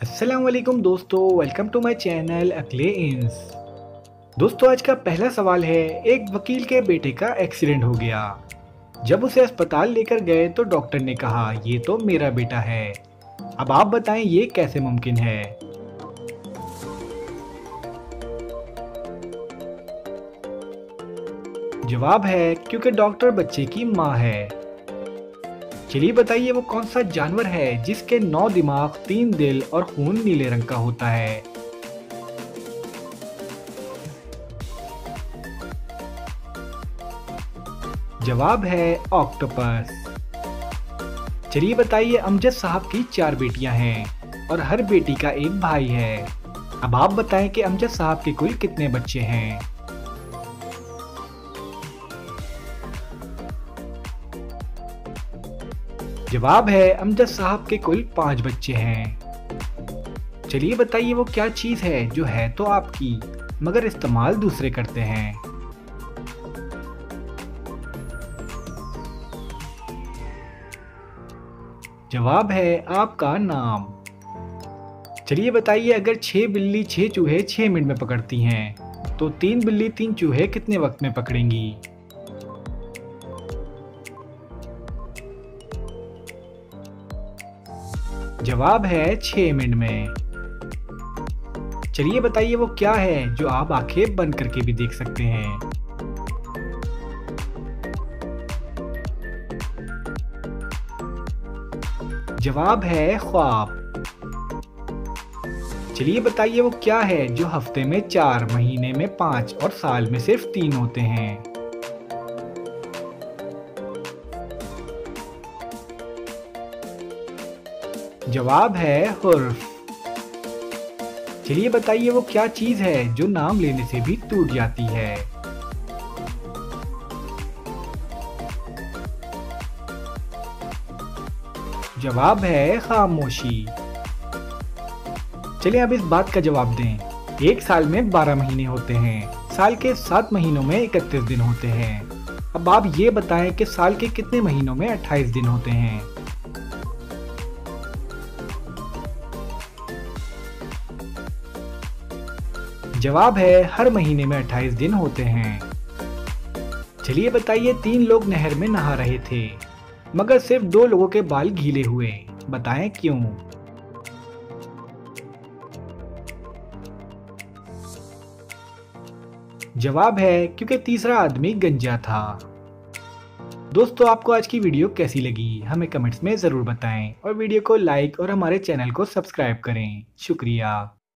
अस्सलाम वालेकुम दोस्तों, वेलकम टू माय चैनल अक्ले इंस। दोस्तों, आज का पहला सवाल है। एक वकील के बेटे का एक्सीडेंट हो गया। जब उसे अस्पताल लेकर गए तो डॉक्टर ने कहा ये तो मेरा बेटा है। अब आप बताएं ये कैसे मुमकिन है। जवाब है क्योंकि डॉक्टर बच्चे की माँ है। चलिए बताइए वो कौन सा जानवर है जिसके 9 दिमाग, 3 दिल और खून नीले रंग का होता है। जवाब है ऑक्टोपस। चलिए बताइए अमजद साहब की 4 बेटियां हैं और हर बेटी का एक भाई है। अब आप बताएं कि अमजद साहब के कुल कितने बच्चे हैं। जवाब है अमजद साहब के कुल 5 बच्चे हैं। चलिए बताइए वो क्या चीज है जो है तो आपकी मगर इस्तेमाल दूसरे करते हैं। जवाब है आपका नाम। चलिए बताइए अगर 6 बिल्ली 6 चूहे 6 मिनट में पकड़ती हैं तो 3 बिल्ली 3 चूहे कितने वक्त में पकड़ेंगी। जवाब है 6 मिनट में। चलिए बताइए वो क्या है जो आप आंखें बंद करके भी देख सकते हैं। जवाब है ख्वाब। चलिए बताइए वो क्या है जो हफ्ते में 4, महीने में 5 और साल में सिर्फ 3 होते हैं। जवाब है हुर्फ। चलिए बताइए वो क्या चीज है जो नाम लेने से भी टूट जाती है। जवाब है खामोशी। चलिए अब इस बात का जवाब दें। एक साल में 12 महीने होते हैं, साल के 7 महीनों में 31 दिन होते हैं। अब आप ये बताएं कि साल के कितने महीनों में 28 दिन होते हैं। जवाब है हर महीने में 28 दिन होते हैं। चलिए बताइए 3 लोग नहर में नहा रहे थे मगर सिर्फ 2 लोगों के बाल गीले हुए। बताएं क्यों। जवाब है क्योंकि तीसरा आदमी गंजा था। दोस्तों, आपको आज की वीडियो कैसी लगी हमें कमेंट्स में ज़रूर बताएं और वीडियो को लाइक और हमारे चैनल को सब्सक्राइब करें। शुक्रिया।